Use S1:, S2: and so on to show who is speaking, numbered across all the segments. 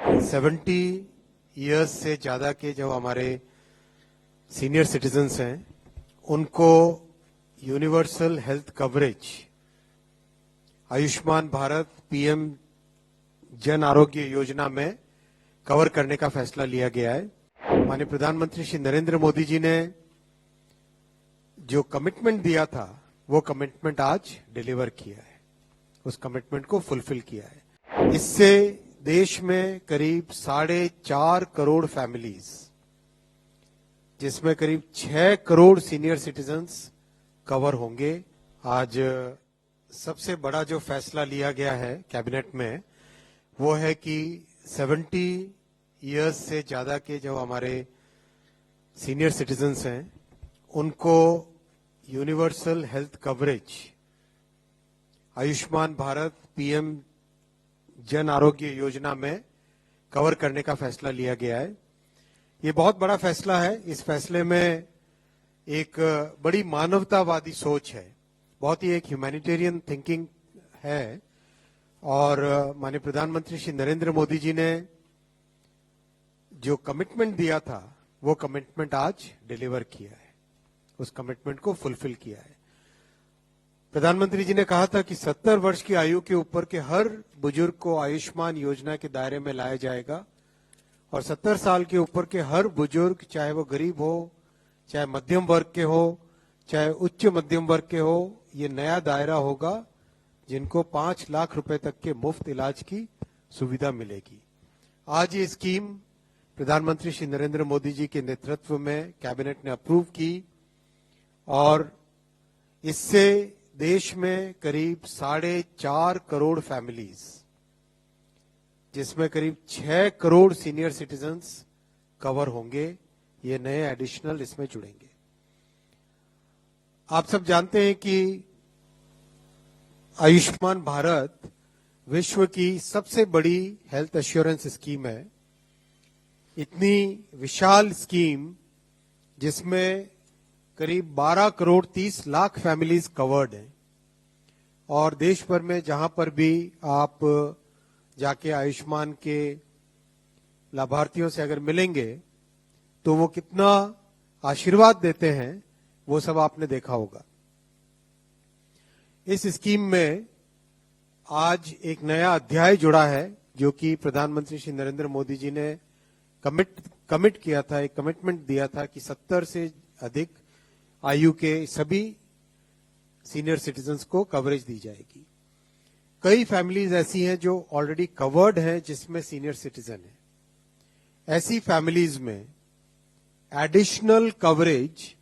S1: 70 years से ज्यादा के जो हमारे सीनियर सिटीजन्स हैं उनको universal health coverage Ayushman Bharat PM Jan Arogya Yojana में कवर करने का फैसला लिया गया है। माननीय प्रधानमंत्री श्री नरेंद्र मोदी जी ने जो कमिटमेंट दिया था वो कमिटमेंट आज डिलीवर किया है, उस कमिटमेंट को फुलफिल किया है। इससे देश में करीब 4.5 करोड़ फैमिलीज, जिसमें करीब 6 करोड़ सीनियर सिटीजन्स कवर होंगे। आज सबसे बड़ा जो फैसला लिया गया है कैबिनेट में वो है कि 70 इयर्स से ज्यादा के जो हमारे सीनियर सिटीजन्स हैं उनको universal health coverage Ayushman Bharat PM Jan Arogya Yojana में कवर करने का फैसला लिया गया है। ये बहुत बड़ा फैसला है। इस फैसले में एक बड़ी मानवतावादी सोच है, बहुत ही एक ह्यूमैनिटेरियन थिंकिंग है और माननीय प्रधानमंत्री श्री नरेंद्र मोदी जी ने जो कमिटमेंट दिया था वो कमिटमेंट आज डिलीवर किया है, उस कमिटमेंट को फुलफिल किया है। प्रधानमंत्री जी ने कहा था कि 70 वर्ष की आयु के ऊपर के हर बुजुर्ग को आयुष्मान योजना के दायरे में लाया जाएगा और 70 साल के ऊपर के हर बुजुर्ग, चाहे वो गरीब हो, चाहे मध्यम वर्ग के हो, चाहे उच्च मध्यम वर्ग के हो, ये नया दायरा होगा जिनको 5 लाख रुपए तक के मुफ्त इलाज की सुविधा मिलेगी। आज ये स्कीम प्रधानमंत्री श्री नरेंद्र मोदी जी के नेतृत्व में कैबिनेट ने अप्रूव की और इससे देश में करीब 4.5 करोड़ फैमिलीज, जिसमें करीब 6 करोड़ सीनियर सिटीजन्स कवर होंगे, ये नए एडिशनल इसमें जुड़ेंगे। आप सब जानते हैं कि आयुष्मान भारत विश्व की सबसे बड़ी हेल्थ एश्योरेंस स्कीम है। इतनी विशाल स्कीम जिसमें करीब 12 करोड़ 30 लाख फैमिलीज कवर्ड हैं और देश भर में जहां पर भी आप जाके आयुष्मान के लाभार्थियों से अगर मिलेंगे तो वो कितना आशीर्वाद देते हैं वो सब आपने देखा होगा। इस स्कीम में आज एक नया अध्याय जुड़ा है जो कि प्रधानमंत्री श्री नरेंद्र मोदी जी ने कमिट किया था, एक कमिटमेंट दिया था कि 70 से अधिक आयु के सभी सीनियर सिटीजन्स को कवरेज दी जाएगी। कई फैमिलीज ऐसी हैं जो ऑलरेडी कवर्ड हैं जिसमें सीनियर सिटीजन है। ऐसी फैमिलीज में additional coverage,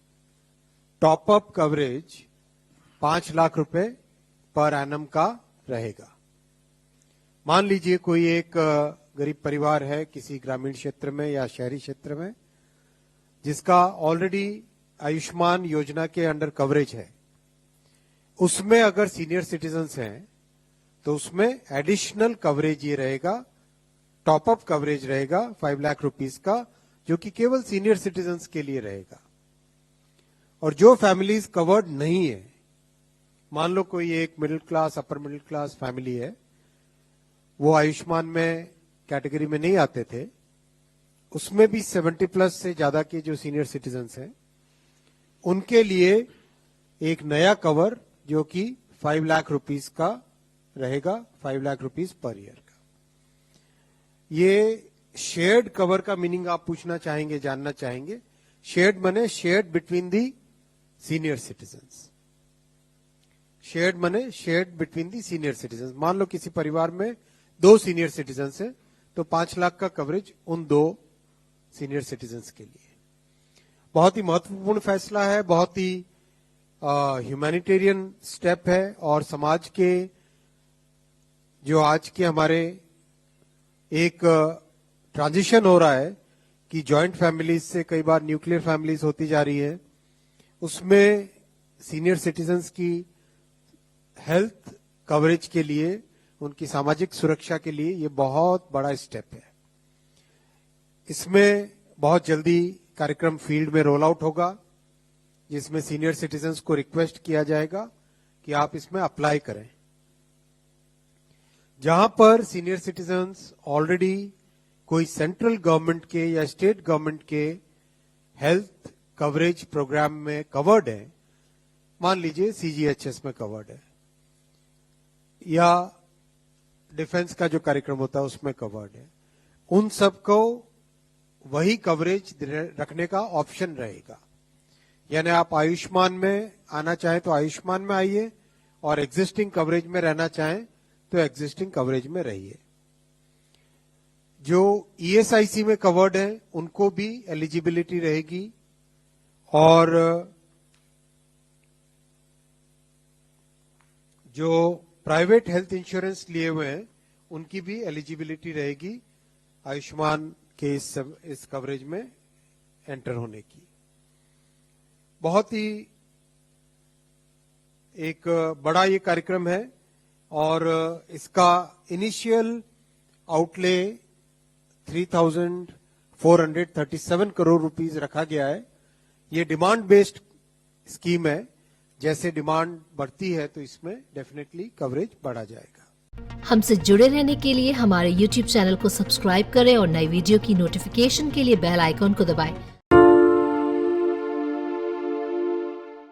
S1: top up coverage 5 lakh रुपए पर एनम का रहेगा। मान लीजिए कोई एक गरीब परिवार है किसी ग्रामीण क्षेत्र में या शहरी क्षेत्र में जिसका ऑलरेडी आयुष्मान योजना के अंडर कवरेज है, उसमें अगर सीनियर सिटीजन्स हैं तो उसमें एडिशनल कवरेज ये रहेगा, टॉप अप कवरेज रहेगा 5 लाख रुपीस का, जो कि केवल सीनियर सिटीजन्स के लिए रहेगा। और जो फैमिलीज कवर्ड नहीं है, मान लो कोई एक middle class, upper middle class family है, वो आयुष्मान में कैटेगरी में नहीं आते थे, उसमें भी 70 प्लस से ज्यादा के जो सीनियर सिटीजन्स हैं उनके लिए एक नया कवर जो कि 5 लाख रुपीस का रहेगा, 5 लाख रुपीस पर ईयर का। ये शेयर्ड कवर का मीनिंग आप पूछना चाहेंगे, जानना चाहेंगे। शेयर्ड मने shared between the senior citizens. Shared मने shared between the senior citizens. मान लो किसी परिवार में 2 सीनियर सिटीजन्स है तो 5 लाख का कवरेज उन 2 सीनियर सिटीजन्स के लिए। बहुत ही महत्वपूर्ण फैसला है, बहुत ही ह्यूमैनिटेरियन स्टेप है और समाज के जो आज के हमारे एक ट्रांजिशन हो रहा है कि जॉइंट फैमिलीज से कई बार न्यूक्लियर फैमिलीज होती जा रही है, उसमें सीनियर सिटीजन्स की हेल्थ कवरेज के लिए, उनकी सामाजिक सुरक्षा के लिए ये बहुत बड़ा स्टेप है। इसमें बहुत जल्दी कार्यक्रम फील्ड में रोल आउट होगा जिसमें सीनियर सिटीजन्स को रिक्वेस्ट किया जाएगा कि आप इसमें अप्लाई करें। जहां पर सीनियर सिटीजन्स ऑलरेडी कोई सेंट्रल गवर्नमेंट के या स्टेट गवर्नमेंट के हेल्थ कवरेज प्रोग्राम में कवर्ड है, मान लीजिए सीजीएचएस में कवर्ड है या डिफेंस का जो कार्यक्रम होता है उसमें कवर्ड है, उन सबको वही कवरेज रखने का ऑप्शन रहेगा। यानी आप आयुष्मान में आना चाहें तो आयुष्मान में आइए और एग्जिस्टिंग कवरेज में रहना चाहें तो एग्जिस्टिंग कवरेज में रहिए। जो ईएसआईसी में कवर्ड है उनको भी एलिजिबिलिटी रहेगी और जो प्राइवेट हेल्थ इंश्योरेंस लिए हुए हैं उनकी भी एलिजिबिलिटी रहेगी आयुष्मान के इस कवरेज में एंटर होने की। बहुत ही एक बड़ा ये कार्यक्रम है और इसका इनिशियल आउटले 3,437 करोड़ रुपीस रखा गया है। ये डिमांड बेस्ड स्कीम है, जैसे डिमांड बढ़ती है तो इसमें डेफिनेटली कवरेज बढ़ा जाएगा।
S2: हमसे जुड़े रहने के लिए हमारे YouTube चैनल को सब्सक्राइब करें और नई वीडियो की नोटिफिकेशन के लिए बेल आइकॉन को दबाएं।